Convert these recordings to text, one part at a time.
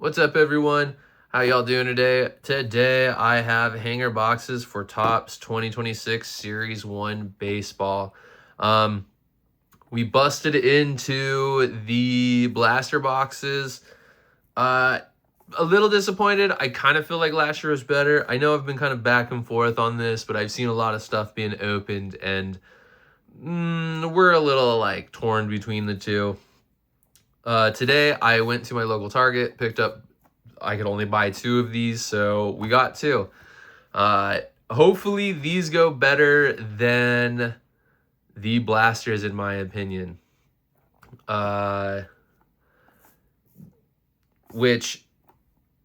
What's up, everyone? How y'all doing today? Today, I have hanger boxes for Topps 2026 Series 1 Baseball. Um, we busted into the blaster boxes. Uh, a little disappointed. I kind of feel like last year was better. I know I've been kind of back and forth on this, but I've seen a lot of stuff being opened, and we're a little like torn between the two. Today, I went to my local Target, picked up. I could only buy 2 of these, so we got 2. Hopefully, these go better than the blasters, in my opinion. Which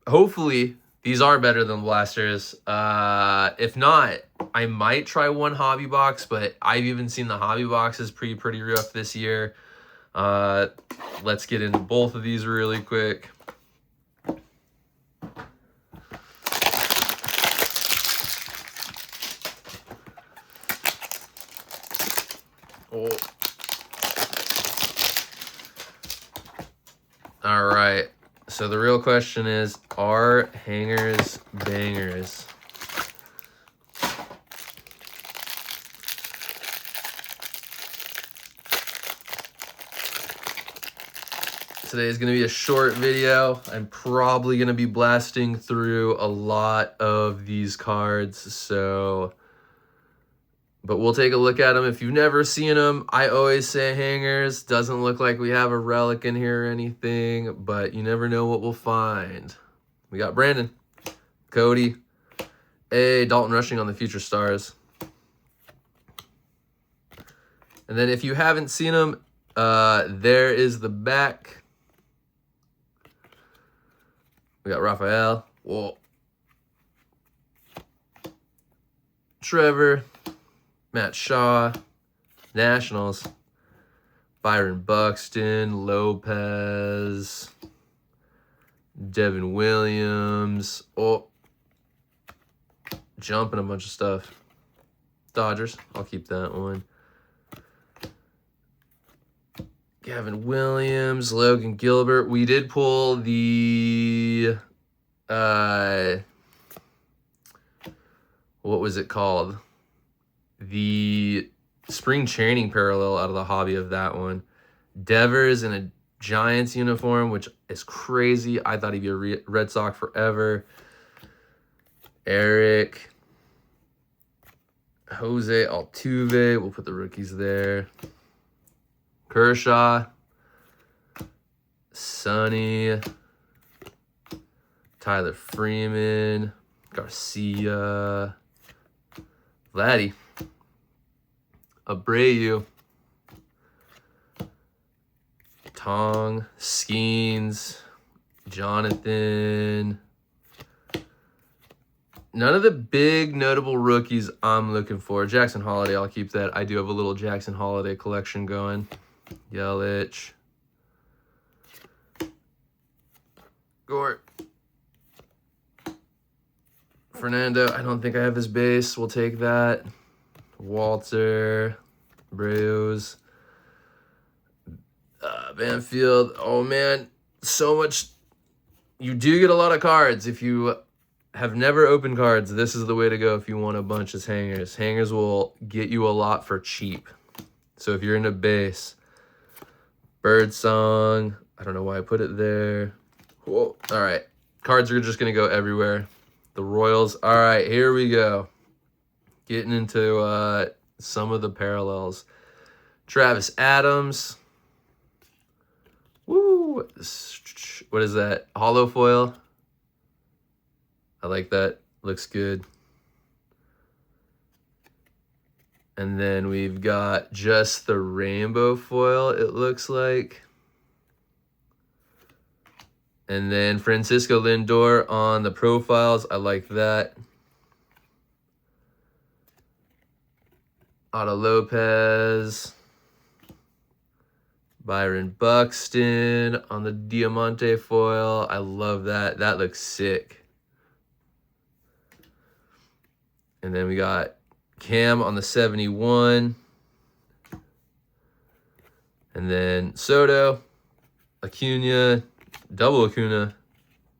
hopefully these are better than blasters. If not, I might try one hobby box, but I've even seen the hobby boxes pretty rough this year. Let's get into both of these really quick. Oh. All right. So the real question is, are hangers bangers? Today is going to be a short video. I'm probably going to be blasting through a lot of these cards, but we'll take a look at them. If you've never seen them, I always say hangers. Doesn't look like we have a relic in here or anything, but you never know what we'll find. We got Brandon, Cody, Dalton Rushing on the Future Stars. And then if you haven't seen them, there is the back. We got Rafael. Whoa. Trevor. Matt Shaw. Nationals. Byron Buxton. Lopez. Devin Williams. Oh. Jumping a bunch of stuff. Dodgers. I'll keep that one. Gavin Williams, Logan Gilbert. We did pull the what was it called? The spring training parallel out of the hobby of that one. Devers in a Giants uniform, which is crazy. I thought he'd be a Red Sox forever. Eric. Jose Altuve. We'll put the rookies there. Kershaw, Sonny, Tyler Freeman, Garcia, Vladdy, Abreu, Tong, Skeens, Jonathan. None of the big notable rookies I'm looking for. Jackson Holiday, I'll keep that. I do have a little Jackson Holiday collection going. Yelich. Gort. Fernando, I don't think I have his base. We'll take that. Walter. Braves. Banfield. Oh, man. So much. You do get a lot of cards. If you have never opened cards, this is the way to go if you want a bunch of hangers. Hangers will get you a lot for cheap. So if you're into base... Birdsong. I don't know why I put it there. Whoa. All right. Cards are just going to go everywhere. The Royals. All right, here we go. Getting into some of the parallels. Travis Adams. Woo. What is that? Hollow foil. I like that. Looks good. And then we've got just the rainbow foil, it looks like. And then Francisco Lindor on the profiles. I like that. Otto Lopez. Byron Buxton on the Diamante foil. I love that. That looks sick. And then we got Cam on the 71. And then Soto, Acuna, double Acuna,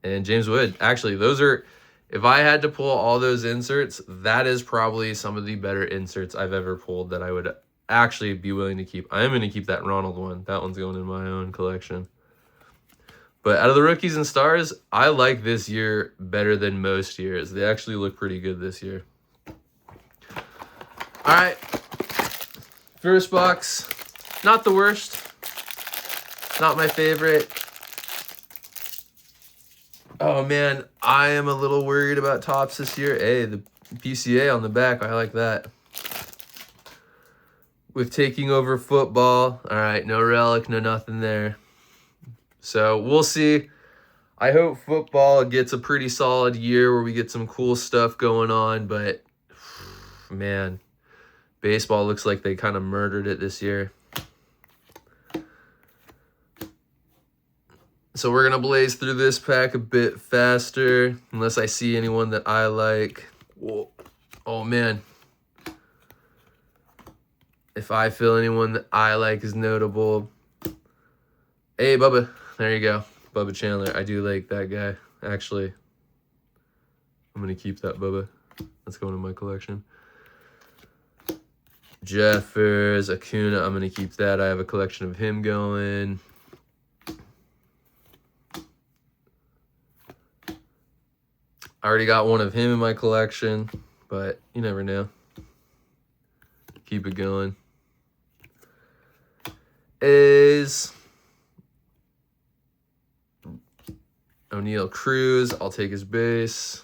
and James Wood. Actually, those are, if I had to pull all those inserts, that is probably some of the better inserts I've ever pulled that I would actually be willing to keep. I am going to keep that Ronald one. That one's going in my own collection. But out of the rookies and stars, I like this year better than most years. They actually look pretty good this year. All right. First box. Not the worst. Not my favorite. Oh, man. I am a little worried about Topps this year. Hey, the PCA on the back. I like that. With taking over football. All right. No relic. No nothing there. So we'll see. I hope football gets a pretty solid year where we get some cool stuff going on. But, man, baseball looks like they kind of murdered it this year. So we're going to blaze through this pack a bit faster. Unless I see anyone that I like. Whoa. Oh, man. If I feel anyone that I like is notable. Hey, Bubba. There you go. Bubba Chandler. I do like that guy. Actually, I'm going to keep that Bubba. That's going in my collection. Jeffers, Acuna. I'm going to keep that. I have a collection of him going. I already got one of him in my collection, but you never know. Keep it going. Is O'Neal Cruz. I'll take his base.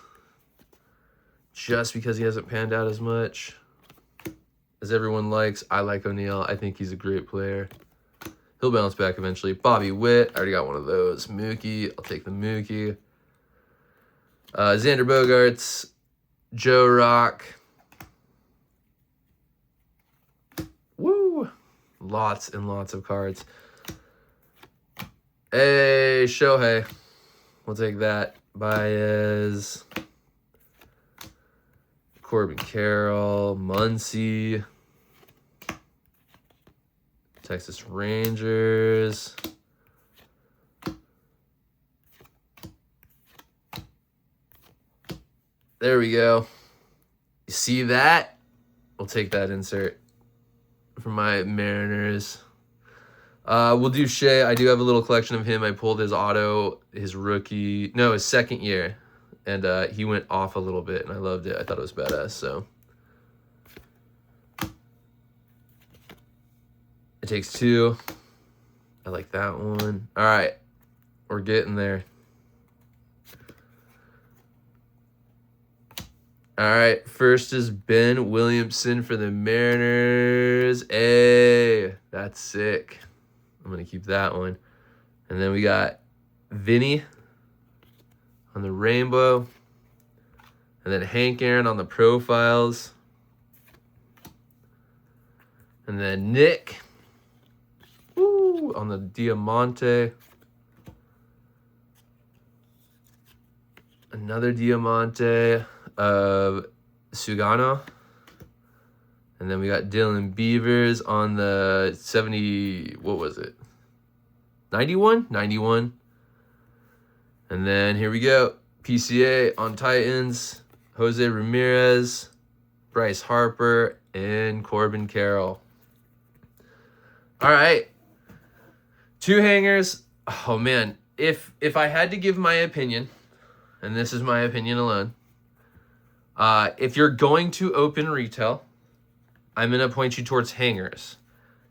Just because he hasn't panned out as much as everyone likes. I like O'Neal. I think he's a great player. He'll bounce back eventually. Bobby Witt. I already got one of those. Mookie. I'll take the Mookie. Xander Bogaerts. Joe Rock. Woo! Lots and lots of cards. Hey, Shohei. We'll take that. Baez. Corbin Carroll. Muncy. Texas Rangers. There we go. You see that? We'll take that insert for my Mariners. We'll do Shea. I do have a little collection of him. I pulled his auto, his second year. And he went off a little bit, and I loved it. I thought it was badass, so. It takes two. I like that one. All right. We're getting there. All right. First is Ben Williamson for the Mariners. Hey, that's sick. I'm going to keep that one. And then we got Vinny on the rainbow. And then Hank Aaron on the profiles. And then Nick on the Diamante. Another Diamante of Sugano. And then we got Dylan Beavers on the 70, what was it? 91? 91. And then here we go. PCA on Titans. Jose Ramirez. Bryce Harper. And Corbin Carroll. All right. Two hangers. Oh, man. If I had to give my opinion, and this is my opinion alone, if you're going to open retail, I'm going to point you towards hangers.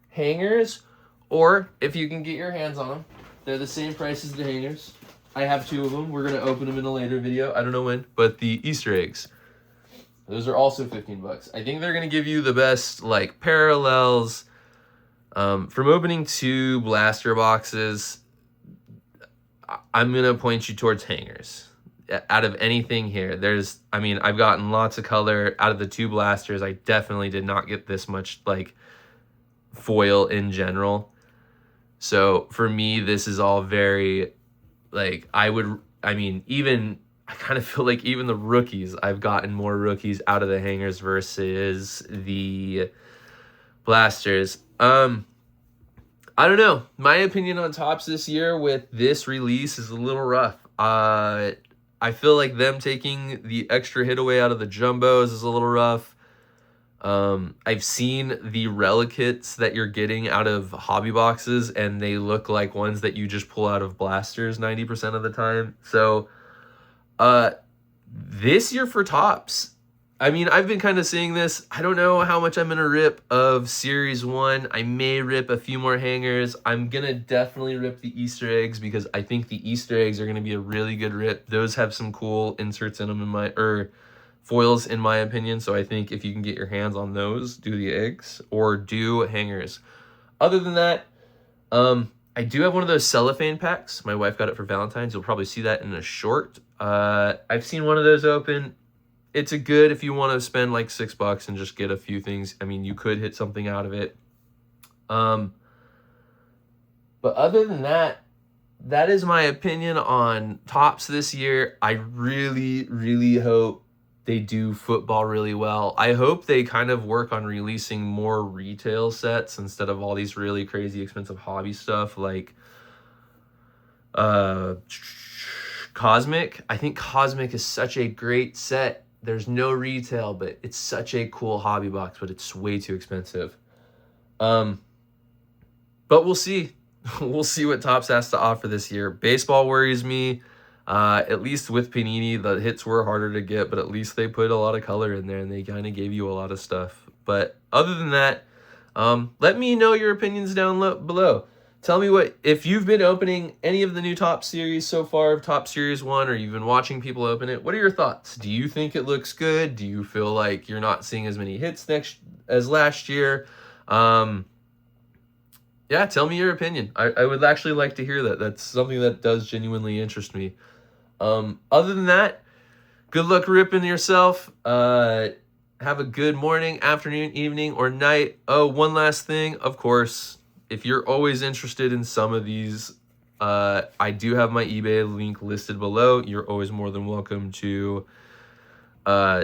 Hangers, or if you can get your hands on them, they're the same price as the hangers. I have two of them. We're going to open them in a later video. I don't know when, but the Easter eggs. Those are also $15. I think they're going to give you the best, like, parallels. From opening two blaster boxes, I'm going to point you towards hangers. Out of anything here, I've gotten lots of color. Out of the two blasters, I definitely did not get this much, like, foil in general. So, for me, this is all very, like, I kind of feel like even the rookies, I've gotten more rookies out of the hangers versus the blasters. I don't know. My opinion on Topps this year with this release is a little rough. I feel like them taking the extra hit away out of the jumbos is a little rough. I've seen the relicats that you're getting out of hobby boxes, and they look like ones that you just pull out of blasters 90% of the time. So, this year for Topps, I mean, I've been kind of seeing this. I don't know how much I'm going to rip of Series 1. I may rip a few more hangers. I'm going to definitely rip the Easter eggs because I think the Easter eggs are going to be a really good rip. Those have some cool inserts in them foils in my opinion. So I think if you can get your hands on those, do the eggs or do hangers. Other than that, I do have one of those cellophane packs. My wife got it for Valentine's. You'll probably see that in a short. I've seen one of those open. It's a good if you want to spend like $6 and just get a few things. I mean, you could hit something out of it. But other than that, that is my opinion on Topps this year. I really, really hope they do football really well. I hope they kind of work on releasing more retail sets instead of all these really crazy expensive hobby stuff like Cosmic. I think Cosmic is such a great set. There's no retail, but it's such a cool hobby box, but it's way too expensive. But we'll see. We'll see what Topps has to offer this year. Baseball worries me. At least with Panini, the hits were harder to get, but at least they put a lot of color in there and they kind of gave you a lot of stuff. But other than that, let me know your opinions down below. Tell me if you've been opening any of the new Topps series so far, Topps Series 1, or you've been watching people open it. What are your thoughts? Do you think it looks good? Do you feel like you're not seeing as many hits as last year? Yeah, tell me your opinion. I would actually like to hear that. That's something that does genuinely interest me. Other than that, good luck ripping yourself. Have a good morning, afternoon, evening, or night. Oh, one last thing, of course. If you're always interested in some of these, I do have my eBay link listed below. You're always more than welcome to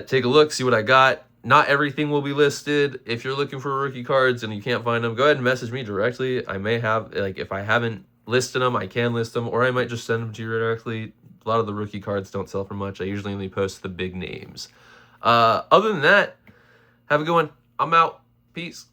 take a look, see what I got. Not everything will be listed. If you're looking for rookie cards and you can't find them, go ahead and message me directly. I may have, like, if I haven't listed them, I can list them, or I might just send them to you directly. A lot of the rookie cards don't sell for much. I usually only post the big names. Other than that, have a good one. I'm out. Peace.